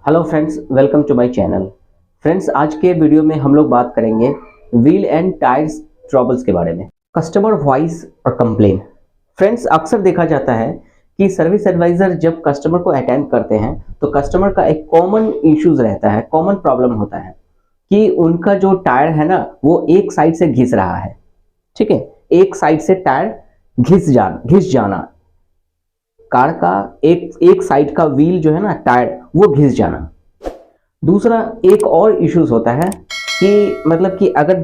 Hello friends, welcome to my channel. Friends, आज के video में हम लोग बात करेंगे व्हील एंड टायर्स ट्रबल्स के बारे में। कस्टमर वॉइस और कंप्लेन। फ्रेंड्स, अक्सर देखा जाता है कि सर्विस एडवाइजर जब कस्टमर को अटेंड करते हैं तो कस्टमर का एक कॉमन इश्यूज रहता है, कॉमन प्रॉब्लम होता है कि उनका जो टायर है ना वो एक साइड से घिस रहा है। ठीक है, एक साइड से टायर घिस जाना, कार का एक साइड का व्हील जो है ना टायर वो घिस जाना। दूसरा एक और इश्यूज होता है कि मतलब कि अगर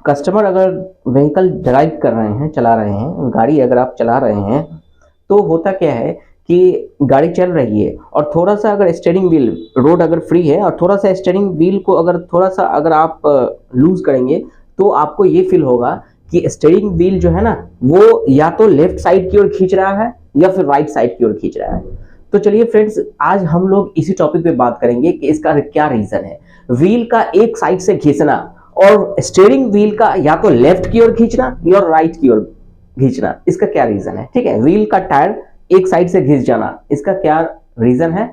कस्टमर अगर व्हीकल ड्राइव कर रहे हैं, चला रहे हैं, गाड़ी अगर आप चला रहे हैं तो होता क्या है कि गाड़ी चल रही है और थोड़ा सा अगर स्टीयरिंग व्हील, रोड अगर फ्री है और थोड़ा सा स्टीयरिंग व्हील को अगर थोड़ा सा अगर आप लूज करेंगे तो आपको ये फील होगा कि स्टीयरिंग व्हील जो है ना वो या तो लेफ्ट साइड की ओर खींच रहा है या फिर राइट साइड की ओर खींच रहा है। तो चलिए फ्रेंड्स, आज हम लोग इसी टॉपिक पे बात करेंगे कि इसका क्या रीजन है। व्हील का एक साइड से खींचना और स्टीयरिंग व्हील का या तो लेफ्ट की ओर खींचना या राइट की ओर खींचना, इसका क्या रीजन है। ठीक है, व्हील का टायर एक साइड से घिस जाना, इसका क्या रीजन है।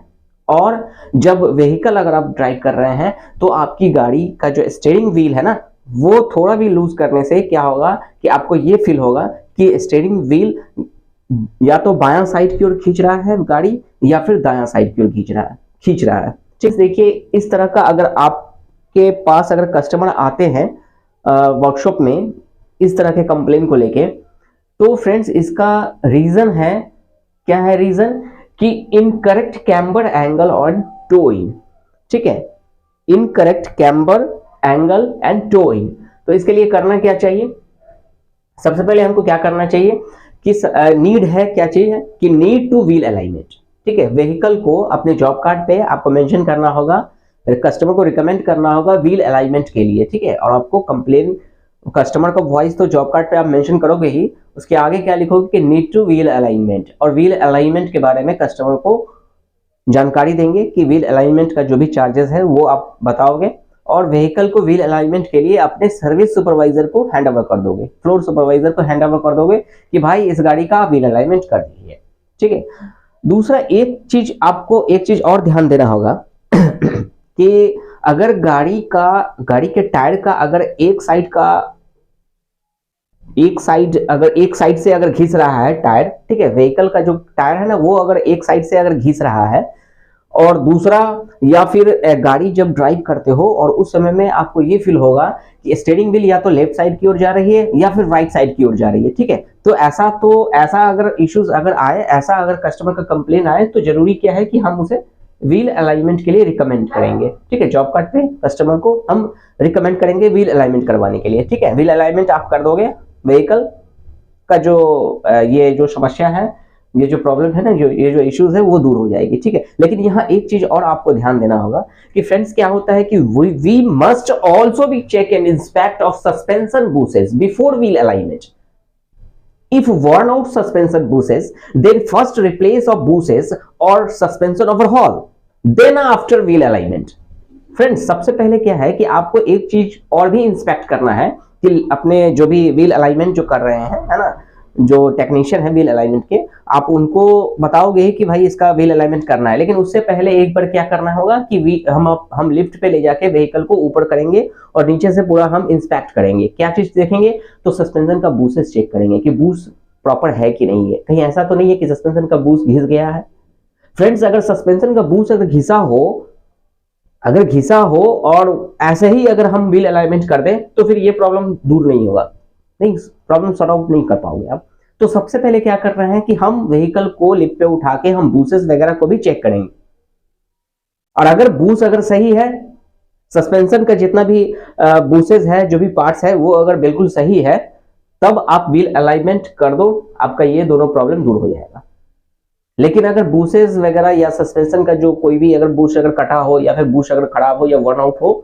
और जब व्हीकल अगर आप ड्राइव कर रहे हैं तो आपकी गाड़ी का जो स्टीयरिंग व्हील है ना वो थोड़ा भी लूज करने से क्या होगा कि आपको ये फील होगा कि स्टीयरिंग व्हील या तो बायां साइड की ओर खींच रहा है गाड़ी या फिर दायां साइड की ओर खींच रहा है। ठीक, देखिए इस तरह का अगर आपके पास अगर कस्टमर आते हैं वर्कशॉप में इस तरह के कंप्लेन को लेके, तो फ्रेंड्स इसका रीजन है, क्या है रीजन कि इनकरेक्ट कैम्बर एंगल और टो इन। ठीक है, incorrect camber angle and toe in. तो इसके लिए करना क्या चाहिए, सबसे पहले हमको क्या करना चाहिए कि नीड है, क्या चीज है कि नीड टू व्हील अलाइनमेंट। ठीक है, व्हीकल को अपने जॉब कार्ड पे आपको मेंशन करना होगा, कस्टमर को रिकमेंड करना होगा व्हील अलाइनमेंट के लिए। ठीक है, और आपको कंप्लेन कस्टमर का वॉइस तो जॉब कार्ड पे आप मेंशन करोगे ही, उसके आगे क्या लिखोगे कि नीड टू व्हील अलाइनमेंट, और व्हील अलाइनमेंट के बारे में कस्टमर को जानकारी देंगे कि व्हील अलाइनमेंट का जो भी चार्जेस है वो आप बताओगे और व्हीकल को व्हील अलाइनमेंट के लिए अपने सर्विस सुपरवाइजर को हैंड ओवर कर दोगे, फ्लोर सुपरवाइजर को हैंड ओवर कर दोगे कि भाई इस गाड़ी का व्हील अलाइनमेंट कर दीजिए। ठीक है, दूसरा एक चीज और ध्यान देना होगा कि अगर गाड़ी के टायर का अगर एक साइड से अगर घिस रहा है टायर, ठीक है, व्हीकल का जो टायर है ना वो अगर एक साइड से अगर घिस रहा है और दूसरा, या फिर गाड़ी जब ड्राइव करते हो और उस समय में आपको ये फील होगा कि स्टीयरिंग व्हील या तो लेफ्ट साइड की ओर जा रही है या फिर राइट साइड की ओर जा रही है। ठीक है, तो ऐसा अगर इश्यूज अगर आए, ऐसा अगर कस्टमर का कंप्लेन आए तो जरूरी क्या है कि हम उसे व्हील अलाइनमेंट के लिए रिकमेंड करेंगे। ठीक है, जॉब कार्ड पे कस्टमर को हम रिकमेंड करेंगे व्हील अलाइनमेंट करवाने के लिए। ठीक है, व्हील अलाइनमेंट आप कर दोगे, व्हीकल का जो ये जो समस्या है, ये जो प्रॉब्लम है ना, ये जो इश्यूज है वो दूर हो जाएगी। ठीक है, लेकिन यहाँ एक चीज और आपको ध्यान देना होगा कि फ्रेंड्स क्या होता है कि we must also be check and inspect of suspension bushes before wheel alignment. If worn out suspension bushings, then first replace of bushings or suspension overhaul, then after wheel alignment. Friends, सबसे पहले क्या है कि आपको एक चीज और भी इंस्पेक्ट करना है कि अपने जो भी व्हील अलाइनमेंट जो कर रहे हैं, है ना, जो टेक्नीशियन है व्हील अलाइनमेंट के, आप उनको बताओगे कि भाई इसका व्हील अलाइनमेंट करना है, लेकिन उससे पहले एक बार क्या करना होगा कि हम लिफ्ट पे ले जाके व्हीकल को ऊपर करेंगे और नीचे से पूरा हम इंस्पेक्ट करेंगे। क्या चीज देखेंगे, तो सस्पेंशन का बूसेस चेक करेंगे कि बूस प्रॉपर है कि नहीं है, कहीं ऐसा तो नहीं है कि सस्पेंशन का बूस घिस गया है। फ्रेंड्स, अगर सस्पेंशन का बूस अगर घिसा हो और ऐसे ही अगर हम व्हील अलाइनमेंट कर दें तो फिर ये प्रॉब्लम दूर नहीं होगा, नहीं, प्रॉब्लम सॉर्ट आउट नहीं कर पाओगे आप। तो सबसे पहले क्या कर रहे हैं कि हम व्हीकल को लिफ्ट पे उठा के हम बूसेस वगैरह को भी चेक करेंगे, और अगर बूस अगर सही है, सस्पेंशन का जितना भी बूसेस है, जो भी पार्ट्स है वो अगर बिल्कुल सही है, तब आप व्हील अलाइनमेंट कर दो, आपका ये दोनों प्रॉब्लम दूर हो जाएगा। लेकिन अगर बूसेस वगैरह या सस्पेंशन का जो कोई भी अगर बूश अगर कटा हो या फिर बूश अगर खराब हो या वर्न आउट हो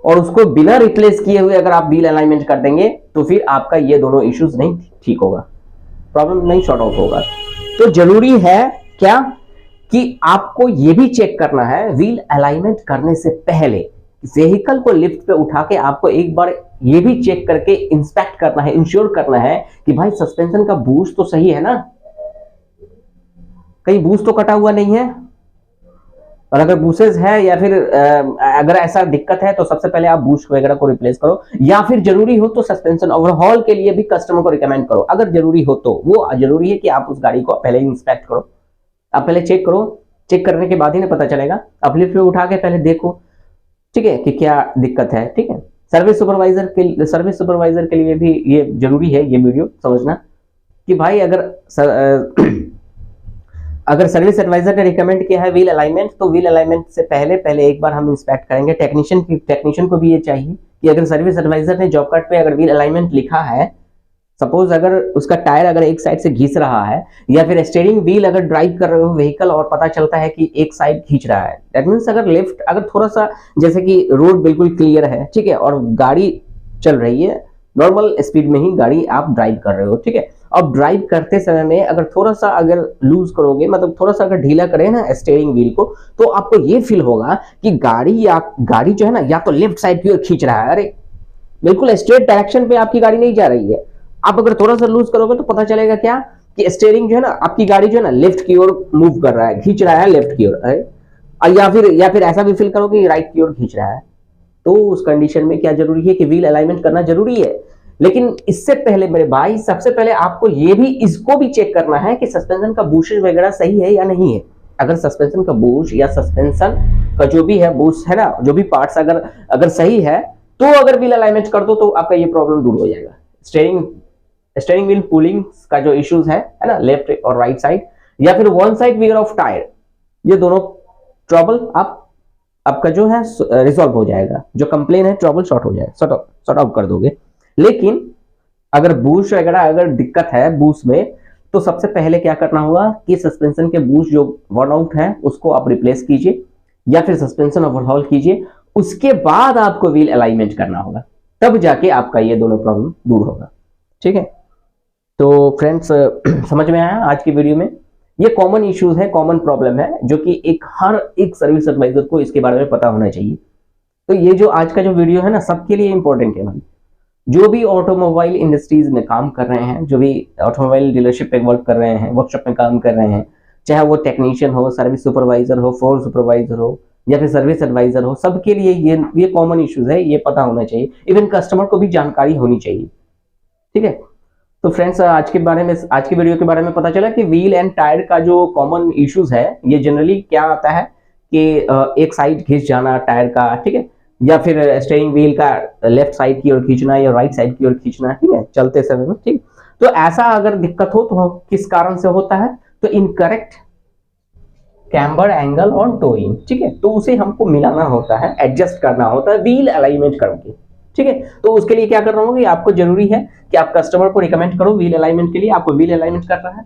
और उसको बिना रिप्लेस किए हुए अगर आप व्हील अलाइनमेंट कर देंगे तो फिर आपका ये दोनों इश्यूज नहीं ठीक होगा, प्रॉब्लम नहीं सॉर्ट आउट होगा। तो जरूरी है क्या कि आपको ये भी चेक करना है व्हील अलाइनमेंट करने से पहले, व्हीकल को लिफ्ट पे उठा के आपको एक बार ये भी चेक करके इंस्पेक्ट करना है, इंश्योर करना है कि भाई सस्पेंशन का बूश तो सही है ना, कहीं बूश तो कटा हुआ नहीं है, और अगर बूसेस है या फिर अगर ऐसा दिक्कत है तो सबसे पहले आप बूस्ट वगैरह को रिप्लेस करो, या फिर जरूरी हो तो सस्पेंशन ओवरहॉल के लिए भी कस्टमर को रिकमेंड करो। अगर जरूरी हो तो वो जरूरी है कि आप उस गाड़ी को पहले इंस्पेक्ट करो, आप पहले चेक करो, चेक करने के बाद ही ना पता चलेगा। आप लिफ्ट में उठा के पहले देखो, ठीक है, कि क्या दिक्कत है, ठीक है। सर्विस सुपरवाइजर के लिए भी ये जरूरी है ये वीडियो समझना कि भाई अगर सर्विस एडवाइजर ने रिकमेंड किया है व्हील अलाइनमेंट, तो व्हील अलाइनमेंट से पहले एक बार हम इंस्पेक्ट करेंगे। टेक्नीशियन को भी ये चाहिए कि अगर सर्विस एडवाइजर ने जॉब कार्ड पे अगर व्हील अलाइनमेंट लिखा है, सपोज अगर उसका टायर अगर एक साइड से घिस रहा है, या फिर स्टीयरिंग व्हील अगर ड्राइव कर रहे हो व्हीकल और पता चलता है कि एक साइड खींच रहा है, दैट मीन्स अगर लेफ्ट अगर थोड़ा सा, जैसे कि रोड बिल्कुल क्लियर है, ठीक है, और गाड़ी चल रही है नॉर्मल स्पीड में ही गाड़ी आप ड्राइव कर रहे हो, ठीक है। अब ड्राइव करते समय में अगर थोड़ा सा अगर लूज करोगे, मतलब थोड़ा सा अगर ढीला करें ना स्टीयरिंग व्हील को, तो आपको ये फील होगा कि गाड़ी जो है ना या तो लेफ्ट साइड की ओर खींच रहा है। अरे बिल्कुल स्ट्रेट डायरेक्शन पे आपकी गाड़ी नहीं जा रही है। आप अगर थोड़ा सा लूज करोगे तो पता चलेगा क्या कि स्टीयरिंग जो है ना आपकी गाड़ी जो है ना लेफ्ट की ओर मूव कर रहा है, खींच रहा है लेफ्ट की ओर, या फिर ऐसा भी फील करोगे कि राइट की ओर खींच रहा है। तो उस कंडीशन में क्या जरूरी है कि व्हील अलाइनमेंट करना जरूरी है। लेकिन इससे पहले मेरे भाई, सबसे पहले आपको इसको भी चेक करना है कि सस्पेंशन का बूश वगैरह सही है या नहीं है। अगर सस्पेंशन का बूश या सस्पेंशन का जो भी है बूश है ना, जो भी पार्ट्स अगर सही है, तो अगर व्हील अलाइनमेंट कर दो तो आपका ये प्रॉब्लम दूर हो जाएगा। स्टीयरिंग व्हील पुलिंग का जो इश्यूज है ना, लेफ्ट और राइट साइड, या फिर one side wear off tyre, ये दोनों ट्रबल आपका जो है रिजॉल्व हो जाएगा। जो कंप्लेन है ट्रबल शॉर्ट हो जाएगा, सॉर्ट आउट कर दोगे। लेकिन अगर बूश वगैरह अगर दिक्कत है बूश में, तो सबसे पहले क्या करना होगा कि सस्पेंशन के बूश जो वर्न आउट है उसको आप रिप्लेस कीजिए, या फिर सस्पेंशन ओवरहॉल कीजिए। उसके बाद आपको व्हील अलाइनमेंट करना होगा, तब जाके आपका ये दोनों प्रॉब्लम दूर होगा, ठीक है। तो फ्रेंड्स समझ में आया आज की वीडियो में? ये कॉमन इश्यूज है, कॉमन प्रॉब्लम है, जो कि हर एक सर्विस एडवाइजर को इसके बारे में पता होना चाहिए। तो ये जो आज का जो वीडियो है ना, सबके लिए इंपॉर्टेंट है भाई। जो भी ऑटोमोबाइल इंडस्ट्रीज में काम कर रहे हैं, जो भी ऑटोमोबाइल डीलरशिप पे वर्क कर रहे हैं, वर्कशॉप में काम कर रहे हैं, चाहे वो टेक्नीशियन हो, सर्विस सुपरवाइजर हो, फ्लोर सुपरवाइजर हो, या फिर सर्विस एडवाइजर हो, सबके लिए ये कॉमन इश्यूज है, ये पता होना चाहिए। इवन कस्टमर को भी जानकारी होनी चाहिए, ठीक है। तो फ्रेंड्स आज की वीडियो के बारे में पता चला कि व्हील एंड टायर का जो कॉमन इश्यूज है, ये जनरली क्या आता है कि एक साइड खींच जाना टायर का, ठीक है, या फिर स्टीयरिंग व्हील का लेफ्ट साइड की ओर खींचना या राइट साइड की ओर खींचना, ठीक है, चलते समय में, ठीक। तो ऐसा अगर दिक्कत हो तो किस कारण से होता है? तो incorrect camber angle on towing, ठीक है। तो उसे हमको मिलाना होता है, एडजस्ट करना होता है व्हील अलाइनमेंट करके, ठीक है। तो उसके लिए क्या करना होगा कि आपको जरूरी है कि आप कस्टमर को रिकमेंड करो व्हील अलाइनमेंट के लिए। आपको व्हील अलाइनमेंट करना है,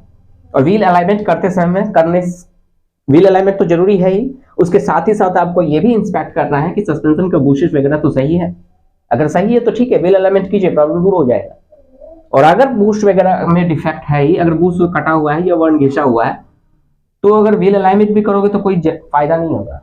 और व्हील अलाइनमेंट करते समय व्हील अलाइनमेंट तो जरूरी है ही, उसके साथ ही साथ आपको ये भी इंस्पेक्ट करना है कि सस्पेंशन का बूशेस वगैरह तो सही है। अगर सही है तो ठीक है, व्हील अलाइनमेंट कीजिए, प्रॉब्लम दूर हो जाएगा। और अगर बूस्ट वगैरह में डिफेक्ट है ही, अगर बूस्ट कटा हुआ है या वर्न घिसा हुआ है, तो अगर व्हील अलाइनमेंट भी करोगे तो कोई फायदा नहीं होगा,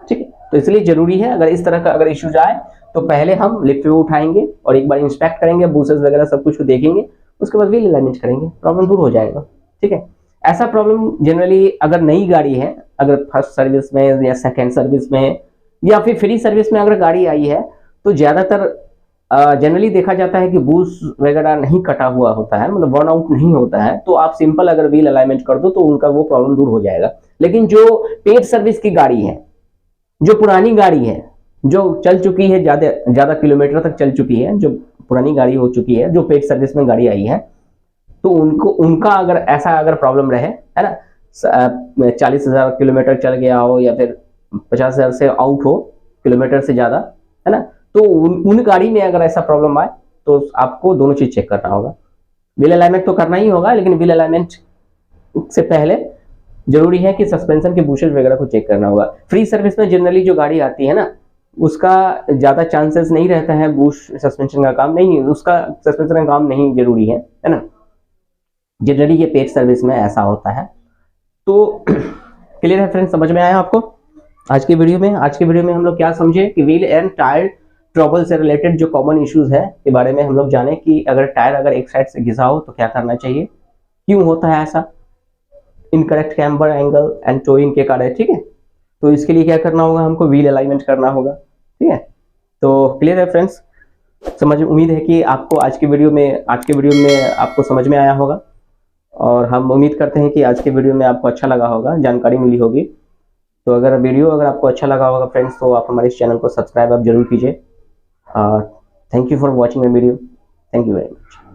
ठीक है। तो इसलिए जरूरी है, अगर इस तरह का अगर इश्यूज आए तो पहले हम लिफ्ट में उठाएंगे और एक बार इंस्पेक्ट करेंगे, बूसेस वगैरह सब कुछ को देखेंगे, उसके बाद व्हील अलाइनमेंट करेंगे, प्रॉब्लम दूर हो जाएगा, ठीक है। ऐसा प्रॉब्लम जनरली अगर नई गाड़ी है, अगर फर्स्ट सर्विस में या सेकेंड सर्विस में या फिर फ्री सर्विस में अगर गाड़ी आई है, तो ज्यादातर जनरली देखा जाता है कि बूस वगैरह नहीं कटा हुआ होता है, मतलब वर्न आउट नहीं होता है। तो आप सिंपल अगर व्हील अलाइनमेंट कर दो तो उनका वो प्रॉब्लम दूर हो जाएगा। लेकिन जो पेड सर्विस की गाड़ी है, जो पुरानी गाड़ी है, जो चल चुकी है, ज्यादा किलोमीटर तक चल चुकी है, जो पुरानी गाड़ी हो चुकी है, जो पेड सर्विस में गाड़ी आई है, तो उनका अगर ऐसा अगर प्रॉब्लम रहे, है ना, 40,000 किलोमीटर चल गया हो या फिर 50,000 से आउट हो किलोमीटर से ज्यादा, है ना, तो उन गाड़ी में अगर ऐसा प्रॉब्लम आए तो आपको दोनों चीज चेक करना होगा। व्हील अलाइनमेंट तो करना ही होगा, लेकिन व्हील अलाइनमेंट से पहले जरूरी है कि सस्पेंशन के बूशेस वगैरह को चेक करना होगा। फ्री सर्विस में जनरली जो गाड़ी आती है ना, उसका ज्यादा चांसेस नहीं रहता है, बूश सस्पेंशन का काम नहीं, उसका सस्पेंशन का काम नहीं जरूरी है ना। जनरली ये पेड सर्विस में ऐसा होता है। तो क्लियर है फ्रेंड्स, समझ में आया आपको आज की वीडियो में हम लोग क्या समझे कि व्हील एंड टायर ट्रबल से रिलेटेड जो कॉमन इश्यूज है के बारे में हम लोग जाने कि अगर टायर अगर एक साइड से घिसा हो तो क्या करना चाहिए, क्यों होता है ऐसा, incorrect camber angle and towing के कारण, ठीक है। तो इसके लिए क्या करना होगा, हमको व्हील अलाइनमेंट करना होगा। ठीक है, तो क्लियर है फ्रेंड्स, समझ उम्मीद है कि आपको आज के वीडियो में आपको समझ में आया होगा, और हम उम्मीद करते हैं कि आज के वीडियो में आपको अच्छा लगा होगा, जानकारी मिली होगी। तो अगर आपको अच्छा लगा होगा फ्रेंड्स, तो आप हमारे इस चैनल को सब्सक्राइब आप जरूर कीजिए। Thank you for watching my video. Thank you very much.